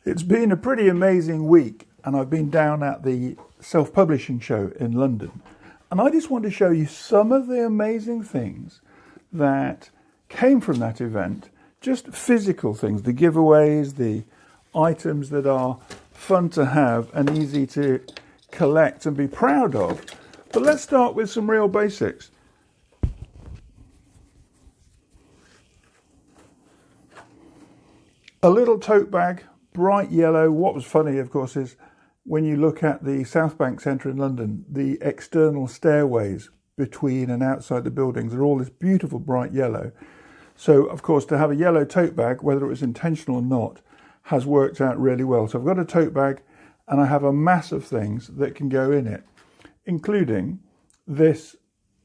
It's been a pretty amazing week, and I've been down at the self-publishing show in London, and I just want to show you some of the amazing things that came from that event, just physical things, the giveaways, the items that are fun to have and easy to collect and be proud of. But let's start with some real basics. A little tote bag, bright yellow. What was funny, of course, is when you look at the South Bank Centre in London, the external stairways between and outside the buildings are all this beautiful bright yellow. So, of course, to have a yellow tote bag, whether it was intentional or not, has worked out really well. So I've got a tote bag and I have a mass of things that can go in it, including this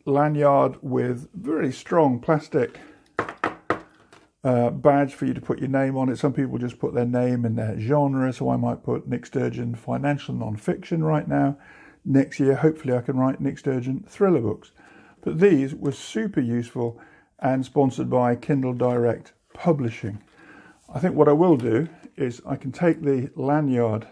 lanyard with very strong plastic badge for you to put your name on it. Some people just put their name and their genre, so I might put Nick Sturgeon financial non-fiction right now. Next year, hopefully I can write Nick Sturgeon thriller books. But these were super useful and sponsored by Kindle Direct Publishing. I think what I will do is I can take the lanyard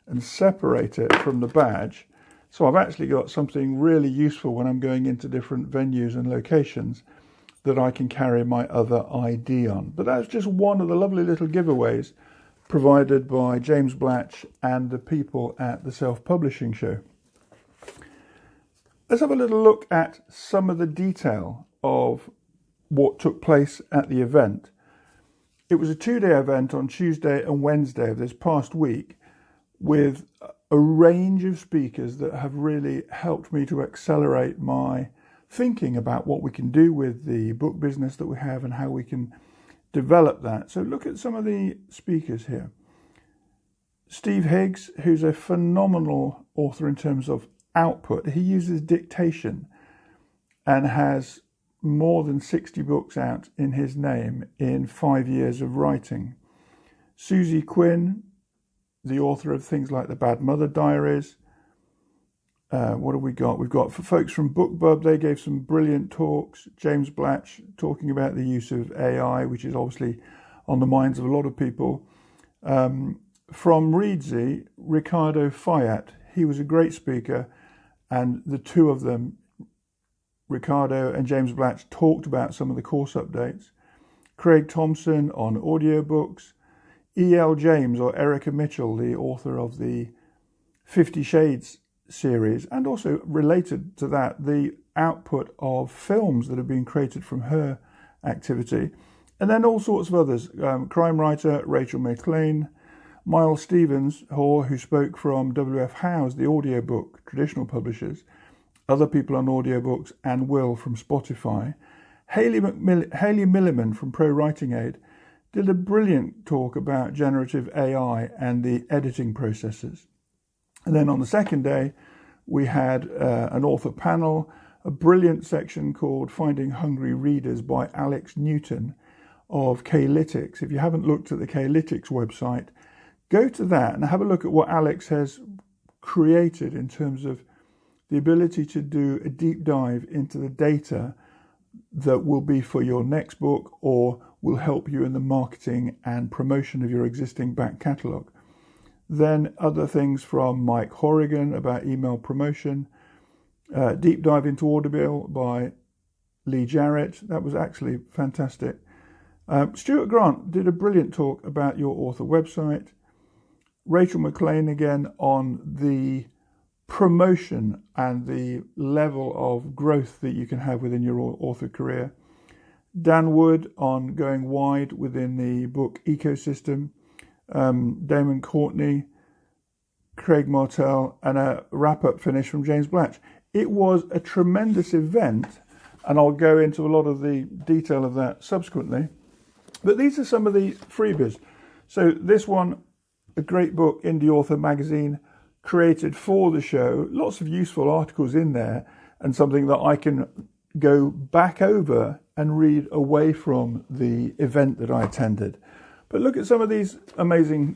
and separate it from the badge. So I've actually got something really useful when I'm going into different venues and locations that I can carry my other ID on. But that's just one of the lovely little giveaways provided by James Blatch and the people at the self-publishing show. Let's have a little look at some of the detail of what took place at the event. It was a 2-day event on Tuesday and Wednesday of this past week with a range of speakers that have really helped me to accelerate my thinking about what we can do with the book business that we have and how we can develop that. So look at some of the speakers here. Steve Higgs, who's a phenomenal author in terms of output. He uses dictation and has more than 60 books out in his name in 5 years of writing. Susie Quinn, the author of things like The Bad Mother Diaries. What have we got? We've got for folks from BookBub, they gave some brilliant talks. James Blatch talking about the use of AI, which is obviously on the minds of a lot of people. From Reedsy, Ricardo Fayat, he was a great speaker, and the two of them, Ricardo and James Blatch, talked about some of the course updates. Craig Thompson on audiobooks. E.L. James, or Erica Mitchell, the author of the 50 Shades series, and also related to that, the output of films that have been created from her activity, and then all sorts of others. Crime writer Rachel McLean, Miles Stevens, who spoke from W.F. Howe's The Audiobook, traditional publishers, other people on audiobooks, and Will from Spotify. Hayley Milliman from ProWritingAid did a brilliant talk about generative AI and the editing processes. And then on the second day, we had an author panel, a brilliant section called Finding Hungry Readers by Alex Newton of K-Lytics. If you haven't looked at the K-Lytics website, go to that and have a look at what Alex has created in terms of the ability to do a deep dive into the data that will be for your next book or will help you in the marketing and promotion of your existing back catalogue. Then other things from Mike Horrigan about email promotion, deep dive into Audible by Lee Jarrett. That was actually fantastic. Stuart Grant did a brilliant talk about your author website. Rachel McLean again on the promotion and the level of growth that you can have within your author career. Dan Wood on going wide within the book ecosystem. Damon Courtney, Craig Martell, and a wrap-up finish from James Blatch. It was a tremendous event, and I'll go into a lot of the detail of that subsequently. But these are some of the freebies. So this one, a great book, Indie Author Magazine, created for the show. Lots of useful articles in there, and something that I can go back over and read away from the event that I attended. But look at some of these amazing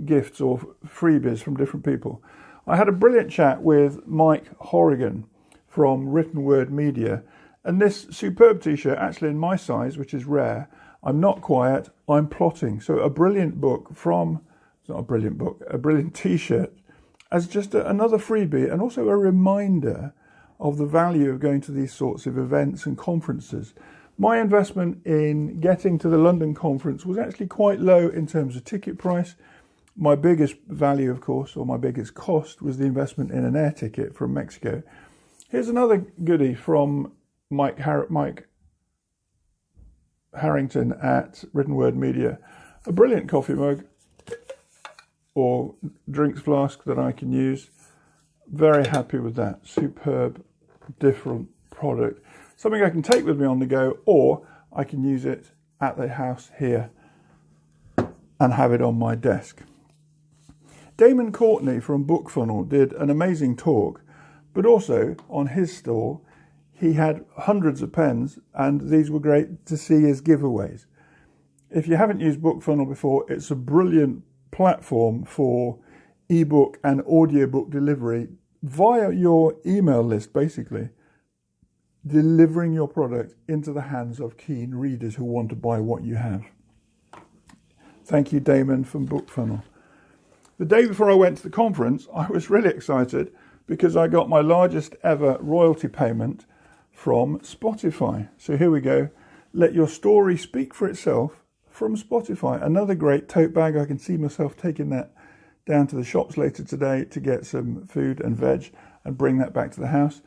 gifts or freebies from different people. I had a brilliant chat with Mike Horrigan from Written Word Media, and this superb t-shirt, actually in my size, which is rare. I'm not quiet, I'm plotting. So a brilliant book from it's not a brilliant book, a brilliant t-shirt, as just another freebie, and also a reminder of the value of going to these sorts of events and conferences. My investment in getting to the London conference was actually quite low in terms of ticket price. My biggest value, of course, or my biggest cost, was the investment in an air ticket from Mexico. Here's another goodie from Mike Harrington at Written Word Media. A brilliant coffee mug or drinks flask that I can use. Very happy with that. Superb, different product. Something I can take with me on the go, or I can use it at the house here and have it on my desk. Damon Courtney from Bookfunnel did an amazing talk, but also on his store, he had hundreds of pens, and these were great to see as giveaways. If you haven't used Bookfunnel before, it's a brilliant platform for ebook and audiobook delivery via your email list, basically. Delivering your product into the hands of keen readers who want to buy what you have. Thank you, Damon from Bookfunnel. The day before I went to the conference, I was really excited because I got my largest ever royalty payment from Spotify. So here we go. Let your story speak for itself from Spotify. Another great tote bag. I can see myself taking that down to the shops later today to get some food and veg and bring that back to the house.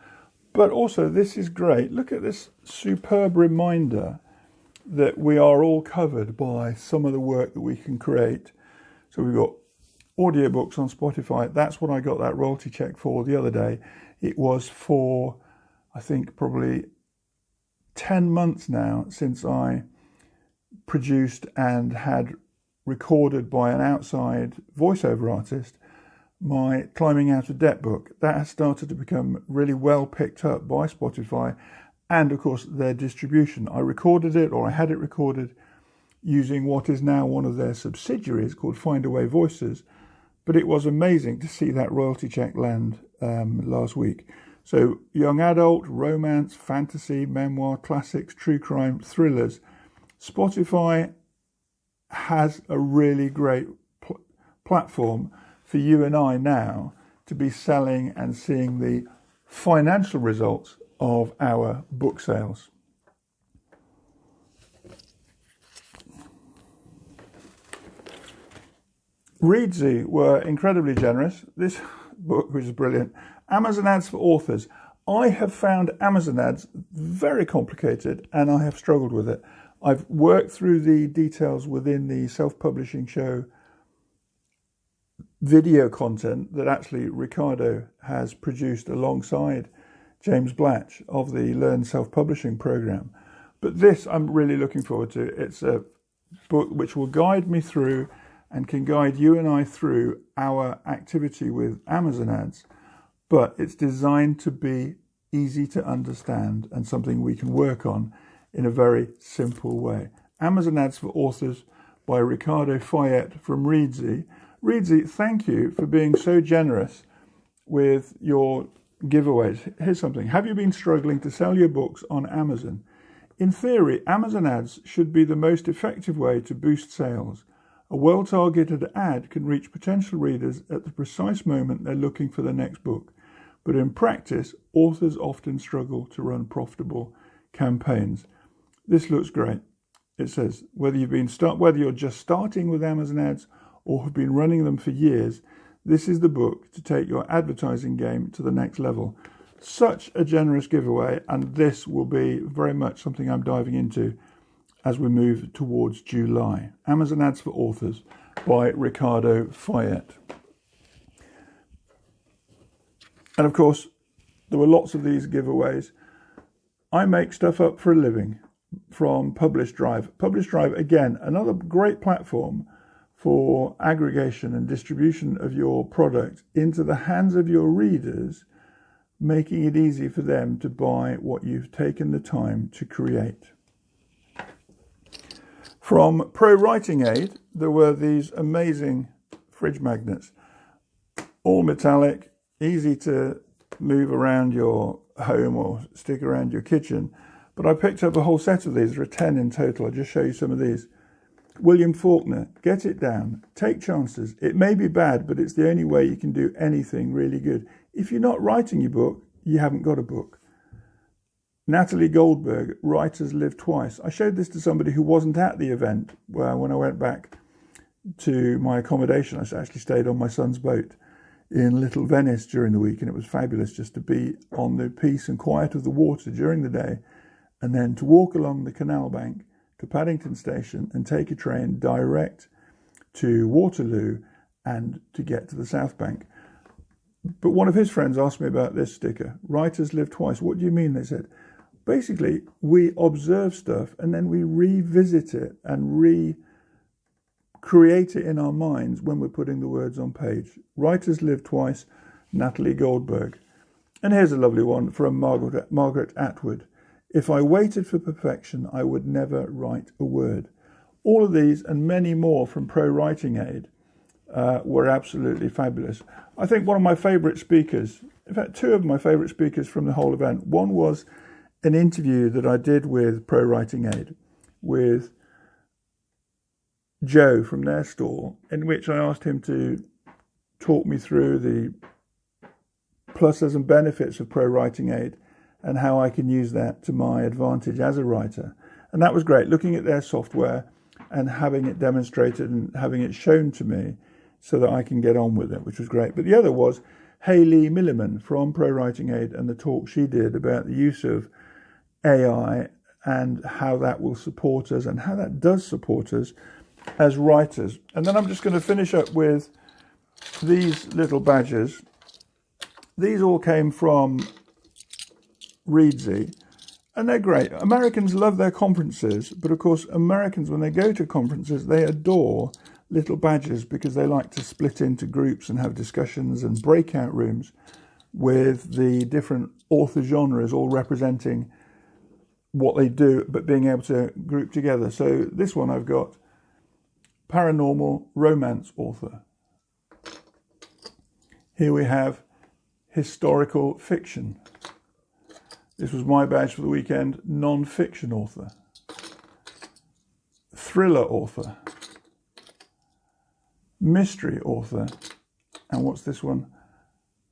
But also, this is great. Look at this superb reminder that we are all covered by some of the work that we can create. So we've got audiobooks on Spotify. That's what I got that royalty check for the other day. It was for, I think, probably 10 months now since I produced and had recorded by an outside voiceover artist my Climbing Out of Debt book. That has started to become really well picked up by Spotify and, of course, their distribution. I recorded it, or I had it recorded, using what is now one of their subsidiaries called Findaway Voices. But it was amazing to see that royalty check land last week. So young adult, romance, fantasy, memoir, classics, true crime, thrillers. Spotify has a really great platform for you and I now to be selling and seeing the financial results of our book sales. Reedsy were incredibly generous. This book was brilliant. Amazon ads for authors. I have found Amazon ads very complicated and I have struggled with it. I've worked through the details within the self-publishing show video content that actually Ricardo has produced alongside James Blatch of the Learn Self-Publishing program. But this I'm really looking forward to. It's a book which will guide me through and can guide you and I through our activity with Amazon ads, but it's designed to be easy to understand and something we can work on in a very simple way. Amazon ads for authors by Ricardo Fayette from Reedsy. Reedsy, thank you for being so generous with your giveaways. Here's something. Have you been struggling to sell your books on Amazon? In theory, Amazon ads should be the most effective way to boost sales. A well-targeted ad can reach potential readers at the precise moment they're looking for the next book. But in practice, authors often struggle to run profitable campaigns. This looks great. It says, whether you're just starting with Amazon ads or have been running them for years, this is the book to take your advertising game to the next level. Such a generous giveaway, and this will be very much something I'm diving into as we move towards July. Amazon Ads for Authors by Ricardo Fayette. And of course, there were lots of these giveaways. I make stuff up for a living from Publish Drive. Publish Drive, again, another great platform for aggregation and distribution of your product into the hands of your readers, making it easy for them to buy what you've taken the time to create. From ProWritingAid, there were these amazing fridge magnets, all metallic, easy to move around your home or stick around your kitchen. But I picked up a whole set of these. There are 10 in total. I'll just show you some of these. William Faulkner, get it down, take chances. It may be bad, but it's the only way you can do anything really good. If you're not writing your book, you haven't got a book. Natalie Goldberg, Writers Live Twice. I showed this to somebody who wasn't at the event. Well, when I went back to my accommodation, I actually stayed on my son's boat in Little Venice during the week, and it was fabulous just to be on the peace and quiet of the water during the day, and then to walk along the canal bank to Paddington Station and take a train direct to Waterloo and to get to the South Bank. But one of his friends asked me about this sticker, Writers Live Twice. What do you mean? They said, basically, we observe stuff and then we revisit it and recreate it in our minds when we're putting the words on page. Writers Live Twice, Natalie Goldberg. And here's a lovely one from Margaret Atwood. If I waited for perfection, I would never write a word. All of these and many more from ProWritingAid were absolutely fabulous. I think one of my favourite speakers, in fact, two of my favourite speakers from the whole event, one was an interview that I did with ProWritingAid with Joe from their store, in which I asked him to talk me through the pluses and benefits of ProWritingAid and how I can use that to my advantage as a writer. And that was great, looking at their software and having it demonstrated and having it shown to me so that I can get on with it, which was great. But the other was Hayley Milliman from ProWritingAid and the talk she did about the use of AI and how that will support us and how that does support us as writers. And then I'm just going to finish up with these little badges. These all came from Reedsy, and they're great. Americans love their conferences, but of course Americans, when they go to conferences, they adore little badges because they like to split into groups and have discussions and breakout rooms with the different author genres all representing what they do, but being able to group together. So this one I've got paranormal romance author. Here we have historical fiction. This was my badge for the weekend, non-fiction author. Thriller author. Mystery author. And what's this one?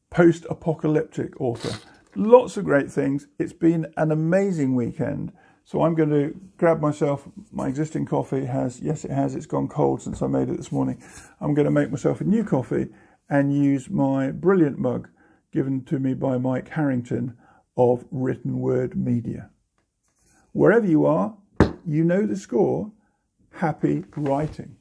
Post-apocalyptic author. Lots of great things. It's been an amazing weekend. So I'm going to grab myself, my existing coffee has, yes it has, it's gone cold since I made it this morning. I'm going to make myself a new coffee and use my brilliant mug given to me by Mike Harrington of Written Word Media. Wherever you are, you know the score. Happy writing.